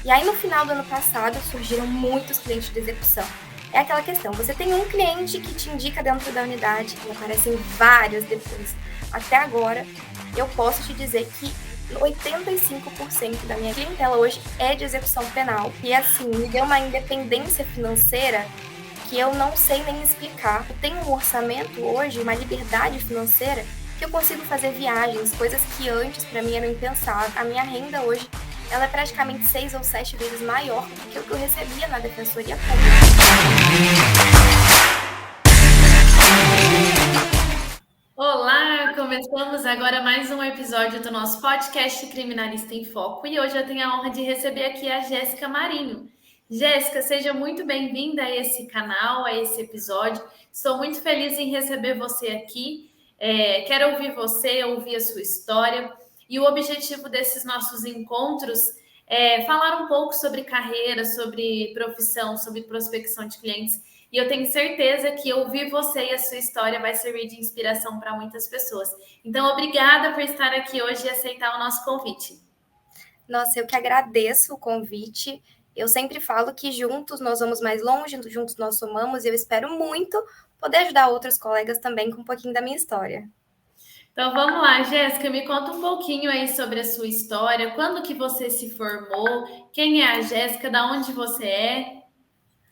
E aí, no final do ano passado, surgiram muitos clientes de execução. É aquela questão, você tem um cliente que te indica dentro da unidade e aparecem vários depois. Até agora, eu posso te dizer que 85% da minha clientela hoje é de execução penal. E assim, me deu uma independência financeira que eu não sei nem explicar. Eu tenho um orçamento hoje, uma liberdade financeira, que eu consigo fazer viagens, coisas que antes para mim eram impensáveis. A minha renda hoje, ela é praticamente 6 ou 7 vezes maior do que o que eu recebia na Defensoria Pública. Olá, começamos agora mais um episódio do nosso podcast Criminalista em Foco e hoje eu tenho a honra de receber aqui a Jéssica Marinho. Jéssica, seja muito bem-vinda a esse canal, a esse episódio. Estou muito feliz em receber você aqui. Quero ouvir você, ouvir a sua história. E o objetivo desses nossos encontros é falar um pouco sobre carreira, sobre profissão, sobre prospecção de clientes. E eu tenho certeza que ouvir você e a sua história vai servir de inspiração para muitas pessoas. Então, obrigada por estar aqui hoje e aceitar o nosso convite. Nossa, eu que agradeço o convite. Eu sempre falo que juntos nós vamos mais longe, juntos nós somamos, e eu espero muito poder ajudar outros colegas também com um pouquinho da minha história. Então vamos lá, Jéssica, me conta um pouquinho aí sobre a sua história, quando que você se formou, quem é a Jéssica, da onde você é?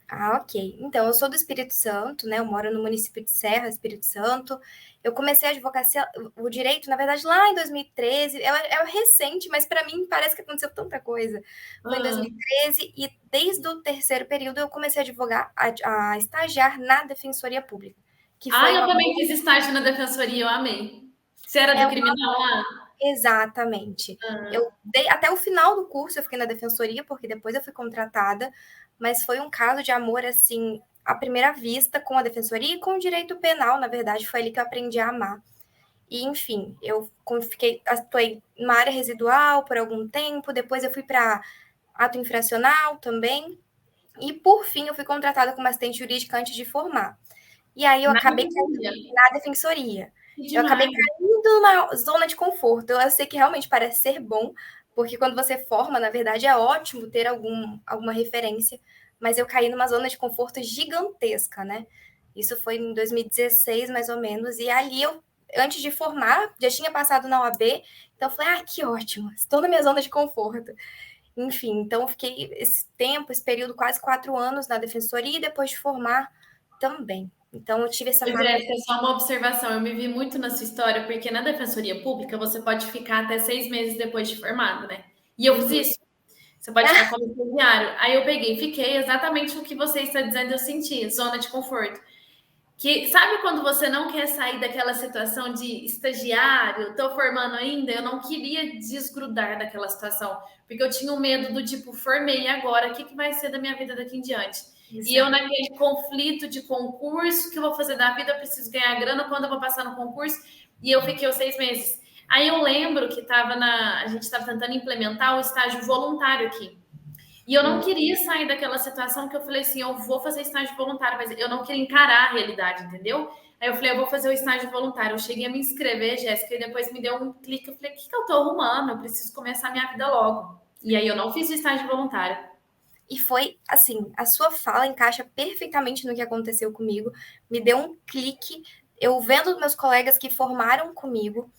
Ah, ok. Então, eu sou do Espírito Santo, né? Eu moro no município de Serra, Espírito Santo. Eu comecei a advocacia, o direito, na verdade, lá em 2013. É recente, mas para mim parece que aconteceu tanta coisa. Foi em 2013 e desde o terceiro período eu comecei a advogar, a estagiar na Defensoria Pública, que foi Eu uma... também fiz estágio na defensoria, eu amei. Você era É do uma... criminal lá? Exatamente. Eu dei até o final do curso, eu fiquei na defensoria, porque depois eu fui contratada, mas foi um caso de amor, assim, à primeira vista, com a defensoria e com o direito penal, na verdade, foi ali que eu aprendi a amar. E, enfim, atuei numa área residual por algum tempo, depois eu fui para ato infracional também, e, por fim, eu fui contratada como assistente jurídica antes de formar. E aí eu Na acabei caindo defensoria. na defensoria. Que Eu acabei demais. caindo numa zona de conforto. Eu sei que realmente parece ser bom, porque quando você forma, na verdade, é ótimo ter alguma referência, mas eu caí numa zona de conforto gigantesca, né? Isso foi em 2016, mais ou menos, e ali eu, antes de formar, já tinha passado na OAB, então eu falei, que ótimo, estou na minha zona de conforto. Enfim, então eu fiquei esse período, quase 4 anos na defensoria, e depois de formar também. Então, eu tive essa... Jéssica, só uma observação, eu me vi muito na sua história, porque na defensoria pública você pode ficar até 6 meses depois de formado, né? E eu fiz isso. Você pode ficar como estagiário. Aí eu peguei, fiquei exatamente o que você está dizendo, eu senti, zona de conforto. Que sabe quando você não quer sair daquela situação de estagiário, tô formando ainda, eu não queria desgrudar daquela situação, porque eu tinha um medo do tipo, formei agora, o que vai ser da minha vida daqui em diante? E eu Exato. naquele conflito de concurso, o que eu vou fazer da vida, eu preciso ganhar grana, quando eu vou passar no concurso? E eu fiquei os 6 meses. Aí eu lembro que a gente estava tentando implementar o estágio voluntário aqui. E eu não queria sair daquela situação que eu falei assim, eu vou fazer estágio voluntário, mas eu não queria encarar a realidade, entendeu? Aí eu falei, eu vou fazer o estágio voluntário. Eu cheguei a me inscrever, Jéssica, e depois me deu um clique. Eu falei, o que eu tô arrumando? Eu preciso começar a minha vida logo. E aí eu não fiz o estágio voluntário. E foi assim, a sua fala encaixa perfeitamente no que aconteceu comigo, me deu um clique, eu vendo meus colegas que formaram comigo,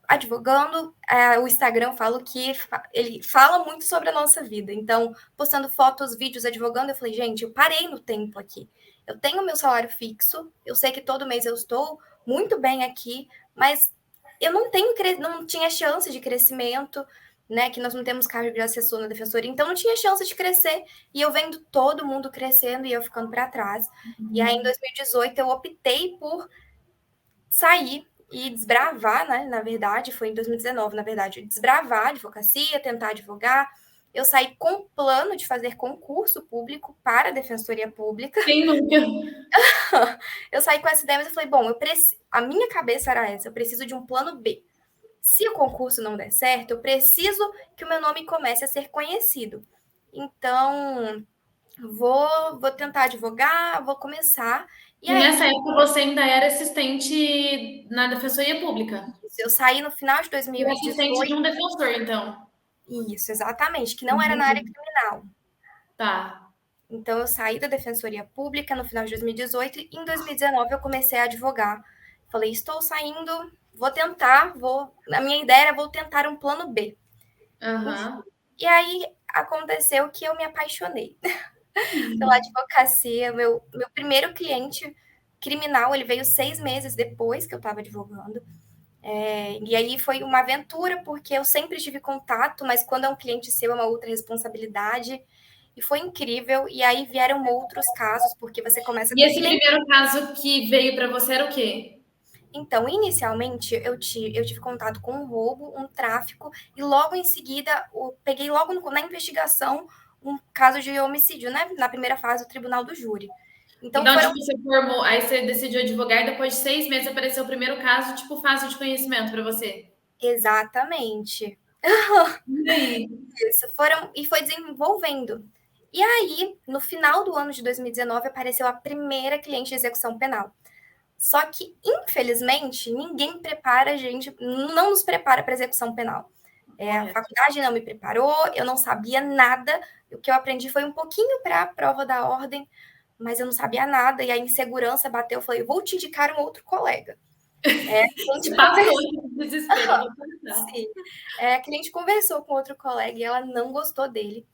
advogando, o Instagram, eu falo que ele fala muito sobre a nossa vida, então, postando fotos, vídeos, advogando, eu falei, gente, eu parei no tempo aqui, eu tenho meu salário fixo, eu sei que todo mês eu estou muito bem aqui, mas eu não tinha chance de crescimento, né, que nós não temos cargo de assessor na defensoria, então não tinha chance de crescer, e eu vendo todo mundo crescendo e eu ficando para trás. E aí, em 2018, eu optei por sair e desbravar, né, na verdade, foi em 2019, na verdade, desbravar a advocacia, tentar advogar. Eu saí com o plano de fazer concurso público para a Defensoria Pública. Quem nunca? Eu saí com essa ideia, mas eu falei, bom, a minha cabeça era essa, eu preciso de um plano B. Se o concurso não der certo, eu preciso que o meu nome comece a ser conhecido. Então, vou tentar advogar, vou começar. E E aí, nessa época você ainda era assistente na defensoria pública. eu saí no final de E assistente de 2018. um defensor, então. Isso, exatamente, que não era na área criminal. Tá. Então, eu saí da Defensoria Pública no final de 2018 e em 2019 eu comecei a advogar. Falei, estou saindo, vou tentar, a minha ideia era vou tentar um plano B. Aham. E aí aconteceu que eu me apaixonei pela advocacia. Meu primeiro cliente criminal, ele veio 6 meses depois que eu estava advogando. E aí foi uma aventura, porque eu sempre tive contato, mas quando é um cliente seu é uma outra responsabilidade. E foi incrível. E aí vieram outros casos, porque você começa E com esse cliente. primeiro caso que veio para você era o quê? Então, inicialmente, eu tive contato com um roubo, um tráfico, e logo em seguida, peguei logo na investigação um caso de homicídio, né? Na primeira fase, o tribunal do júri. Então, Então, foram tipo, você formou, aí você decidiu advogar e depois de 6 meses apareceu o primeiro caso, tipo, fase de conhecimento para você. exatamente E aí? isso. E foi desenvolvendo. E aí, no final do ano de 2019, apareceu a primeira cliente de execução penal. Só que, infelizmente, ninguém prepara a gente, não nos prepara para execução penal. A Correto. faculdade não me preparou, eu não sabia nada. O que eu aprendi foi um pouquinho para a prova da ordem, mas eu não sabia nada. E a insegurança bateu. Eu falei, vou te indicar um outro colega. A gente Você passou conversou, esse desespero, eu vou contar. sim. A cliente conversou com outro colega e ela não gostou dele.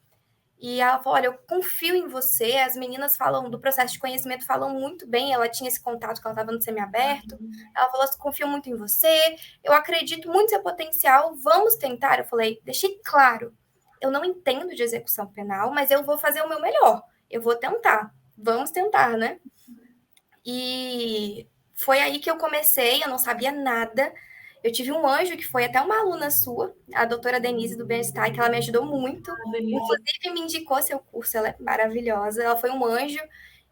E ela falou: olha, eu confio em você. As meninas falam do processo de conhecimento, falam muito bem. Ela tinha esse contato que ela estava no semiaberto. Ela falou assim: confio muito em você, eu acredito muito no seu potencial, vamos tentar. Eu falei: deixei claro, eu não entendo de execução penal, mas eu vou fazer o meu melhor. Eu vou tentar. Vamos tentar, né? E foi aí que eu comecei, eu não sabia nada. Eu tive um anjo que foi até uma aluna sua, a doutora Denise do Bem-Estar, que ela me ajudou muito. Denise. Inclusive, me indicou seu curso, ela é maravilhosa. Ela foi um anjo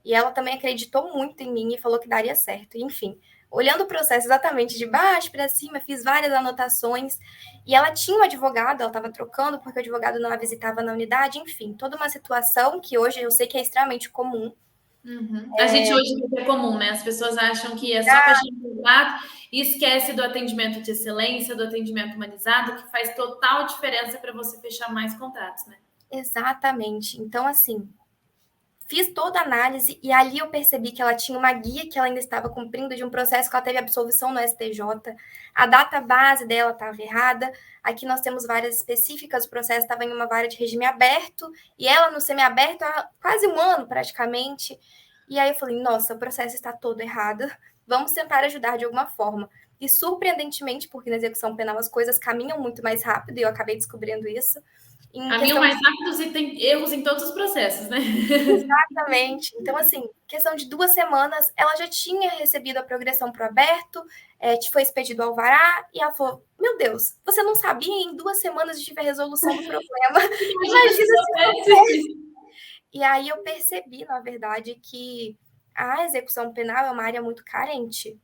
e ela também acreditou muito em mim e falou que daria certo. Enfim, olhando o processo exatamente de baixo para cima, fiz várias anotações. E ela tinha um advogado, ela estava trocando porque o advogado não a visitava na unidade. Enfim, toda uma situação que hoje eu sei que é extremamente comum. Uhum. A gente hoje vê que é comum, né? As pessoas acham que é só fechar um contrato e esquece do atendimento de excelência, do atendimento humanizado, que faz total diferença para você fechar mais contratos, né? Exatamente. Então, assim, fiz toda a análise e ali eu percebi que ela tinha uma guia que ela ainda estava cumprindo de um processo que ela teve absolvição no STJ. A data base dela estava errada. Aqui nós temos várias específicas, o processo estava em uma vara de regime aberto e ela no semiaberto há quase um ano praticamente. E aí eu falei, nossa, o processo está todo errado. Vamos tentar ajudar de alguma forma. E surpreendentemente, porque na execução penal as coisas caminham muito mais rápido, e eu acabei descobrindo isso. Em Caminham questão mais rápidos e tem erros em todos os processos, né? exatamente. Então, assim, questão de 2 semanas, ela já tinha recebido a progressão para o aberto, te foi expedido o alvará, e ela falou: Meu Deus, você não sabia? Em 2 semanas a gente tiver a resolução do problema. Imagina se Imagina se fosse. soubesse. E aí eu percebi, na verdade, que a execução penal é uma área muito carente.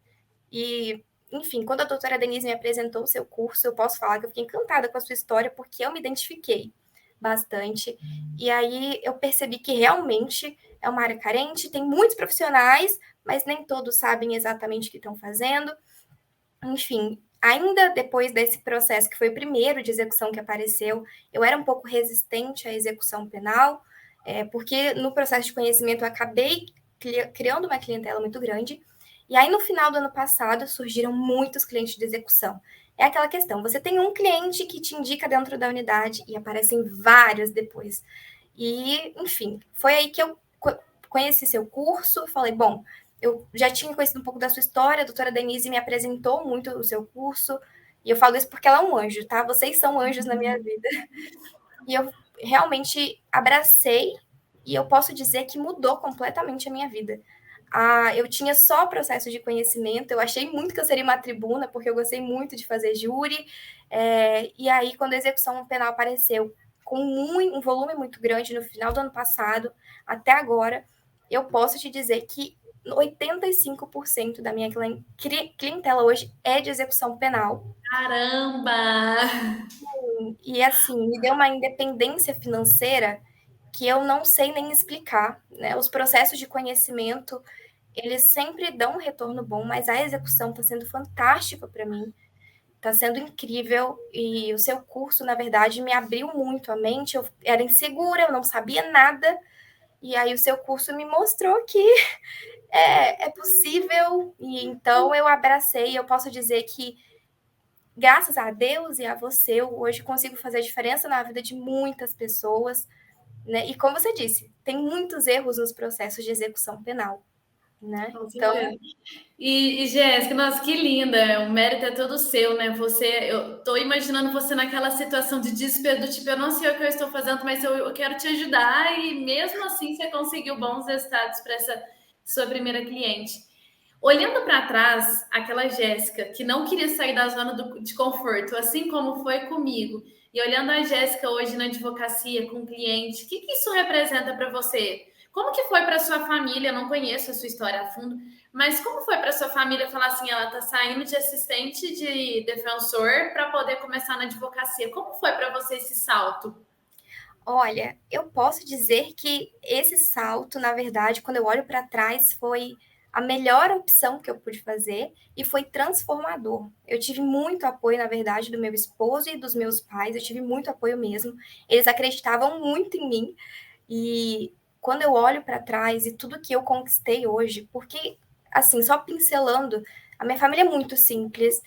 E, enfim, quando a doutora Denise me apresentou o seu curso, eu posso falar que eu fiquei encantada com a sua história, porque eu me identifiquei bastante. E aí eu percebi que realmente é uma área carente, tem muitos profissionais, mas nem todos sabem exatamente o que estão fazendo. Enfim, ainda depois desse processo, que foi o primeiro de execução que apareceu, eu era um pouco resistente à execução penal, porque no processo de conhecimento eu acabei criando uma clientela muito grande. E aí, no final do ano passado, surgiram muitos clientes de execução. É aquela questão: você tem um cliente que te indica dentro da unidade e aparecem vários depois. E, enfim, foi aí que eu conheci seu curso, falei, bom, eu já tinha conhecido um pouco da sua história, a doutora Denise me apresentou muito o seu curso, e eu falo isso porque ela é um anjo, tá? Vocês são anjos na minha vida. E eu realmente abracei, e eu posso dizer que mudou completamente a minha vida. Eu tinha só processo de conhecimento, eu achei muito que eu seria uma tribuna, porque eu gostei muito de fazer júri, e aí, quando a execução penal apareceu com um volume muito grande no final do ano passado, até agora, eu posso te dizer que 85% da minha clientela hoje é de execução penal. Caramba! E assim, me deu uma independência financeira que eu não sei nem explicar, né? Os processos de conhecimento, eles sempre dão um retorno bom, mas a execução está sendo fantástica para mim. tá sendo incrível e o seu curso, na verdade, me abriu muito a mente. Eu era insegura, eu não sabia nada, e aí o seu curso me mostrou que é possível, e então eu abracei. Eu posso dizer que, graças a Deus e a você, eu hoje consigo fazer diferença na vida de muitas pessoas, né? E como você disse, tem muitos erros nos processos de execução penal, né? Com Então, certeza. E Jéssica, nossa, que linda! O mérito é todo seu, né? Eu tô imaginando você naquela situação de desespero, do tipo, eu não sei o que eu estou fazendo, mas eu quero te ajudar, e mesmo assim você conseguiu bons resultados para essa sua primeira cliente. Olhando para trás, aquela Jéssica que não queria sair da zona de conforto, assim como foi comigo, e olhando a Jéssica hoje na advocacia com o cliente, o que isso representa para você? Como que foi para sua família? Eu não conheço a sua história a fundo, mas como foi para sua família falar assim, ela está saindo de assistente de defensor para poder começar na advocacia? Como foi para você esse salto? olha, eu posso dizer que esse salto, na verdade, quando eu olho para trás, foi a melhor opção que eu pude fazer e foi transformador. Eu tive muito apoio, na verdade, do meu esposo e dos meus pais, eu tive muito apoio mesmo. Eles acreditavam muito em mim e quando eu olho para trás e tudo que eu conquistei hoje, porque, assim, só pincelando, a minha família é muito simples.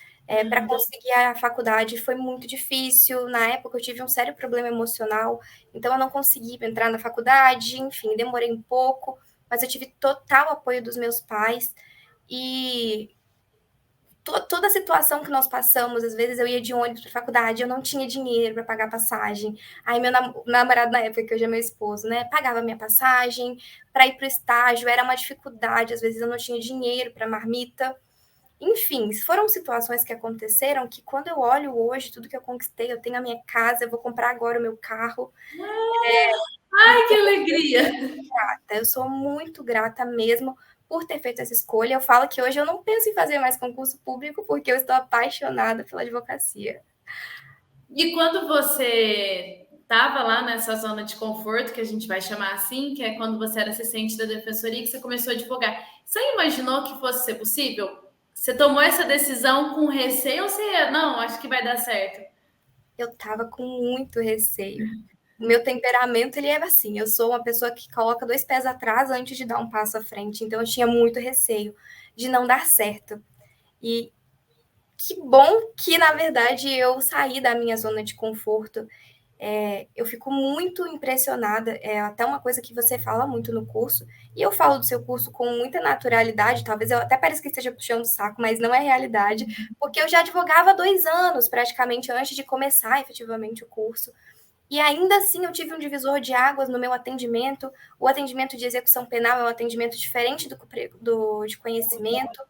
Para conseguir a faculdade foi muito difícil. Na época, eu tive um sério problema emocional, então eu não consegui entrar na faculdade. Enfim, demorei um pouco, mas eu tive total apoio dos meus pais. E toda a situação que nós passamos, às vezes eu ia de ônibus para a faculdade, eu não tinha dinheiro para pagar passagem. Aí meu namorado na época, que hoje é meu esposo, né, pagava minha passagem para ir para o estágio, era uma dificuldade, às vezes eu não tinha dinheiro para marmita. Enfim, foram situações que aconteceram que quando eu olho hoje tudo que eu conquistei, eu tenho a minha casa, eu vou comprar agora o meu carro. Ai, que alegria! Eu sou muito grata mesmo por ter feito essa escolha. Eu falo que hoje eu não penso em fazer mais concurso público porque eu estou apaixonada pela advocacia. E quando você estava lá nessa zona de conforto, que a gente vai chamar assim, que é quando você era assistente da defensoria, que você começou a advogar, você imaginou que fosse ser possível? Você tomou essa decisão com receio ou você, não, acho que vai dar certo? Eu estava com muito receio. O meu temperamento, ele era assim, eu sou uma pessoa que coloca 2 pés atrás antes de dar um passo à frente, então eu tinha muito receio de não dar certo. E que bom que, na verdade, eu saí da minha zona de conforto. Eu fico muito impressionada, é até uma coisa que você fala muito no curso, e eu falo do seu curso com muita naturalidade, talvez eu até pareça que esteja puxando o saco, mas não é realidade, porque eu já advogava há 2 anos, praticamente, antes de começar efetivamente o curso. E ainda assim eu tive um divisor de águas no meu atendimento. O atendimento de execução penal é um atendimento diferente de conhecimento,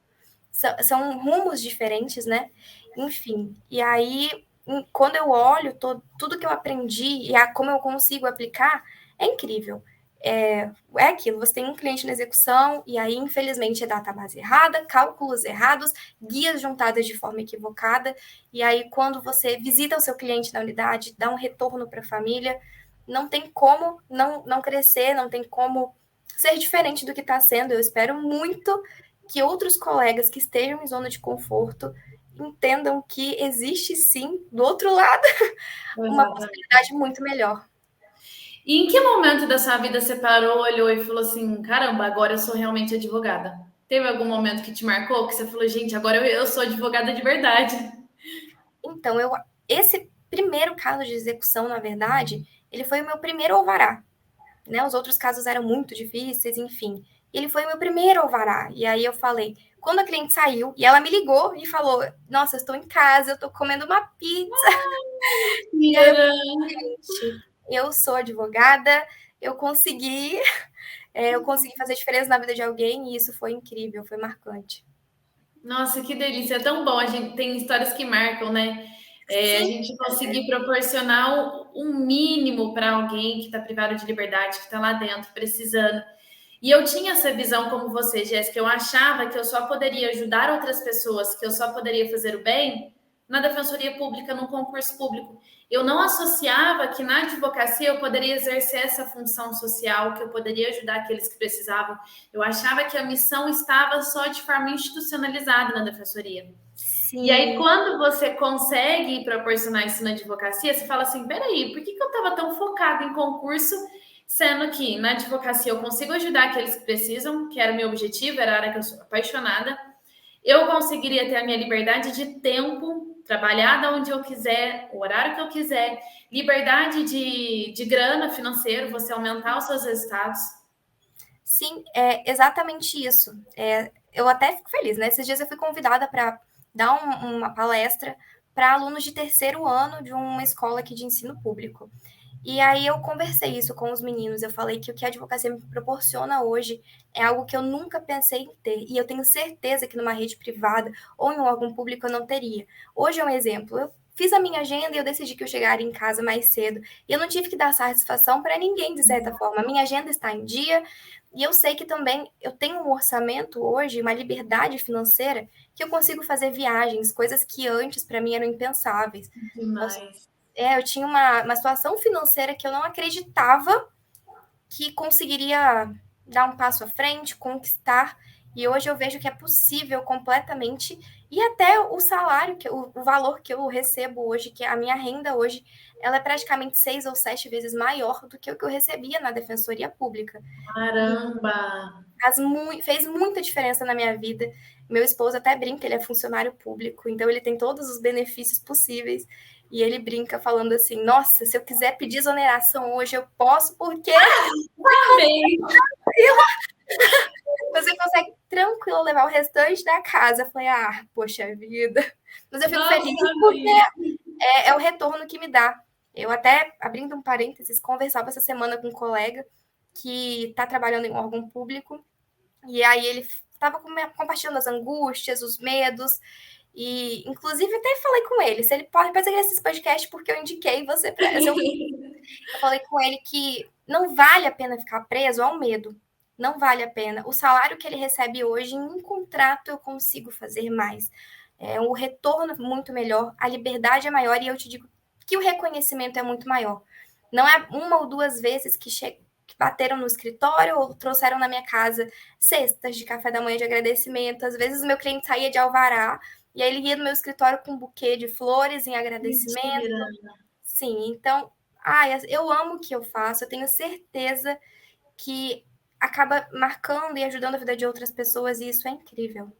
são rumos diferentes, né? Enfim, e aí, quando eu olho tudo que eu aprendi e como eu consigo aplicar, é incrível. É aquilo, você tem um cliente na execução, e aí, infelizmente, é database errada, cálculos errados, guias juntadas de forma equivocada, e aí, quando você visita o seu cliente na unidade, dá um retorno para a família, não tem como não crescer, não tem como ser diferente do que está sendo. Eu espero muito que outros colegas que estejam em zona de conforto entendam que existe sim, do outro lado, uma Exatamente. possibilidade muito melhor. E em que momento da sua vida você parou, olhou e falou assim: caramba, agora eu sou realmente advogada? Teve algum momento que te marcou, que você falou, gente, agora eu sou advogada de verdade? Então, esse primeiro caso de execução, na verdade, ele foi o meu primeiro alvará, né? Os outros casos eram muito difíceis, enfim. Ele foi o meu primeiro alvará. E aí eu falei, quando a cliente saiu, e ela me ligou e falou: Nossa, eu estou em casa, eu estou comendo uma pizza. E aí eu Mentira! falei, gente, eu sou advogada, eu consegui, eu consegui fazer diferença na vida de alguém, e isso foi incrível, foi marcante. Nossa, que delícia! É tão bom. A gente tem histórias que marcam, né? A Sim, gente conseguir proporcionar um mínimo para alguém que está privado de liberdade, que está lá dentro precisando. E eu tinha essa visão como você, Jéssica. Eu achava que eu só poderia ajudar outras pessoas, que eu só poderia fazer o bem na defensoria pública, num concurso público. Eu não associava que na advocacia eu poderia exercer essa função social, que eu poderia ajudar aqueles que precisavam. Eu achava que a missão estava só de forma institucionalizada na defensoria. E aí, Sim, quando você consegue proporcionar isso na advocacia, você fala assim: peraí, por que eu estava tão focada em concurso, sendo que na advocacia eu consigo ajudar aqueles que precisam, que era o meu objetivo, era a área que eu sou apaixonada, eu conseguiria ter a minha liberdade de tempo, trabalhar da onde eu quiser, o horário que eu quiser, liberdade de grana financeiro, você aumentar os seus resultados. sim, é exatamente isso. Eu até fico feliz, né? Esses dias eu fui convidada para dar uma palestra para alunos de terceiro ano de uma escola aqui de ensino público. E aí eu conversei isso com os meninos, eu falei que o que a advocacia me proporciona hoje é algo que eu nunca pensei em ter, e eu tenho certeza que numa rede privada ou em um órgão público eu não teria. Hoje é um exemplo, eu fiz a minha agenda e eu decidi que eu chegaria em casa mais cedo, e eu não tive que dar satisfação para ninguém, de certa forma. A minha agenda está em dia, e eu sei que também eu tenho um orçamento hoje, uma liberdade financeira, que eu consigo fazer viagens, coisas que antes para mim eram impensáveis. Demais. Eu tinha uma situação financeira que eu não acreditava que conseguiria dar um passo à frente, conquistar. E hoje eu vejo que é possível completamente. E até o salário, o valor que eu recebo hoje, que a minha renda hoje, ela é praticamente 6 ou 7 vezes maior do que o que eu recebia na Defensoria Pública. E Caramba! fez muita diferença na minha vida. Meu esposo até brinca, ele é funcionário público, então ele tem todos os benefícios possíveis. E ele brinca falando assim: Nossa, se eu quiser pedir exoneração hoje, eu posso, porque Amei! você consegue tranquilo levar o restante da casa. Eu falei: Ah, poxa vida. Mas eu fico Nossa, feliz porque amei! é o retorno que me dá. Eu até, abrindo um parênteses, conversava essa semana com um colega que está trabalhando em um órgão público. E aí ele estava compartilhando as angústias, os medos, e inclusive até falei com ele, se ele pode fazer esse podcast porque eu indiquei você para ser eu falei com ele que não vale a pena ficar preso ao medo. Não vale a pena. O salário que ele recebe hoje, em um contrato, eu consigo fazer mais. O retorno é muito melhor, a liberdade é maior, e eu te digo que o reconhecimento é muito maior. Não é uma ou duas vezes que bateram no escritório ou trouxeram na minha casa cestas de café da manhã de agradecimento. Às vezes o meu cliente saía de alvará e aí ele ia no meu escritório com um buquê de flores em agradecimento. Mentira! Sim, então, eu amo o que eu faço, eu tenho certeza que acaba marcando e ajudando a vida de outras pessoas, e isso é incrível.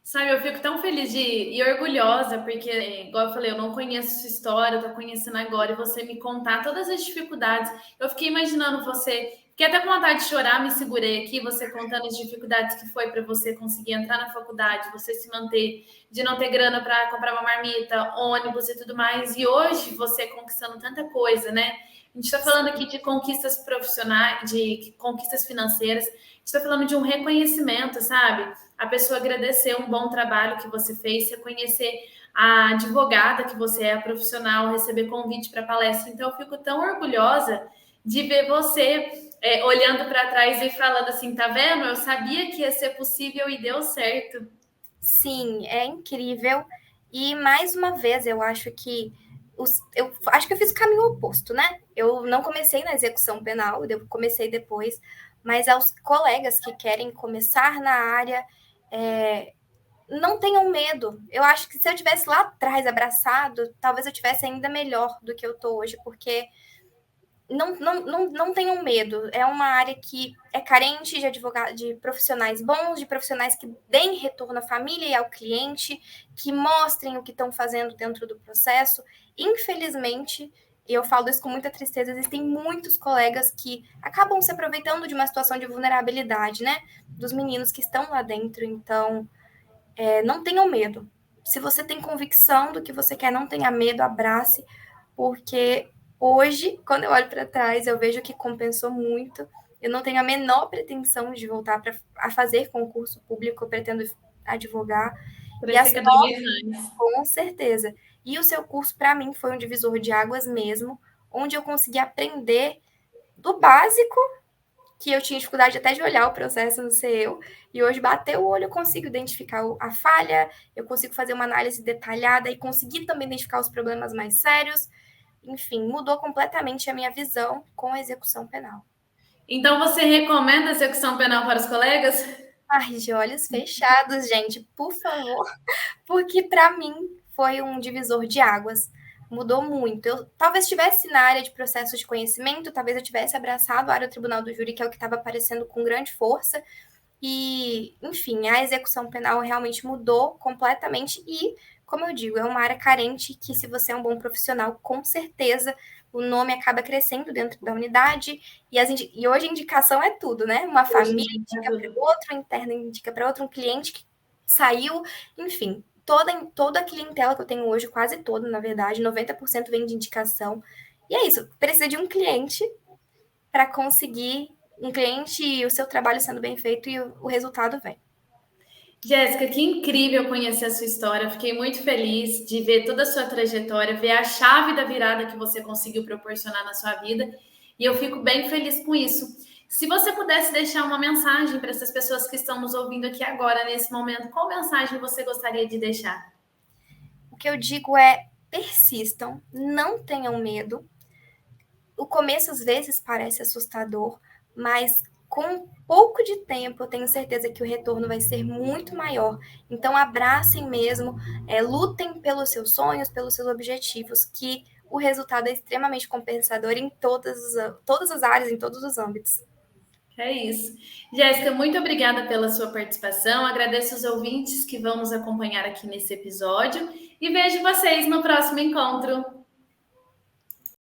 Sabe, eu fico tão feliz e orgulhosa, porque, igual eu falei, eu não conheço sua história, eu tô conhecendo agora, e você me contar todas as dificuldades. Eu fiquei imaginando você, fiquei até com vontade de chorar, me segurei aqui, você contando as dificuldades que foi para você conseguir entrar na faculdade, você se manter, de não ter grana para comprar uma marmita, ônibus e tudo mais, e hoje você conquistando tanta coisa, né? A gente está falando aqui de conquistas profissionais, de conquistas financeiras, a gente está falando de um reconhecimento, sabe? A pessoa agradecer um bom trabalho que você fez, reconhecer a advogada que você é, a profissional, receber convite para palestra. Então, eu fico tão orgulhosa de ver você olhando para trás e falando assim, tá vendo? Eu sabia que ia ser possível e deu certo. Sim, é incrível. E mais uma vez, eu acho que eu acho que eu fiz o caminho oposto, né? Eu não comecei na execução penal, eu comecei depois, mas aos colegas que querem começar na área, é, não tenham medo. Eu acho que se eu tivesse lá atrás abraçado, talvez eu tivesse ainda melhor do que eu tô hoje, porque não tenham medo. É uma área que é carente de advogados, de profissionais bons, de profissionais que deem retorno à família e ao cliente, que mostrem o que estão fazendo dentro do processo. Infelizmente, e eu falo isso com muita tristeza, existem muitos colegas que acabam se aproveitando de uma situação de vulnerabilidade, né? Dos meninos que estão lá dentro. Então, não tenham medo. Se você tem convicção do que você quer, não tenha medo, abrace, porque hoje, quando eu olho para trás, eu vejo que compensou muito. Eu não tenho a menor pretensão de voltar a fazer concurso público, eu pretendo advogar. E Crescer as cada vez mais. com certeza. E o seu curso, para mim, foi um divisor de águas mesmo, onde eu consegui aprender do básico, que eu tinha dificuldade até de olhar o processo no ser eu, e hoje bater o olho eu consigo identificar a falha, eu consigo fazer uma análise detalhada e conseguir também identificar os problemas mais sérios. Enfim, mudou completamente a minha visão com a execução penal. Então, você recomenda a execução penal para os colegas? Ai, de olhos fechados, gente, por favor, porque para mim foi um divisor de águas. Mudou muito. Eu talvez estivesse na área de processos de conhecimento, talvez eu tivesse abraçado a área do Tribunal do Júri, que é o que estava aparecendo com grande força. E, enfim, a execução penal realmente mudou completamente e, como eu digo, é uma área carente que, se você é um bom profissional, com certeza o nome acaba crescendo dentro da unidade. E hoje a indicação é tudo, né? Uma Hoje família em dia é indica para tudo. outro, interna indica para outro, um cliente que saiu, enfim. Toda a clientela que eu tenho hoje, quase toda, na verdade, 90% vem de indicação. E é isso, precisa de um cliente para conseguir um cliente e o seu trabalho sendo bem feito e o resultado vem. Jéssica, que incrível conhecer a sua história. Fiquei muito feliz de ver toda a sua trajetória, ver a chave da virada que você conseguiu proporcionar na sua vida. E eu fico bem feliz com isso. Se você pudesse deixar uma mensagem para essas pessoas que estão nos ouvindo aqui agora, nesse momento, qual mensagem você gostaria de deixar? O que eu digo é: persistam, não tenham medo. O começo às vezes parece assustador, mas com um pouco de tempo eu tenho certeza que o retorno vai ser muito maior. Então abracem mesmo, lutem pelos seus sonhos, pelos seus objetivos, que o resultado é extremamente compensador em todas as áreas, em todos os âmbitos. É isso. Jéssica, muito obrigada pela sua participação. Agradeço os ouvintes que vão nos acompanhar aqui nesse episódio e vejo vocês no próximo encontro.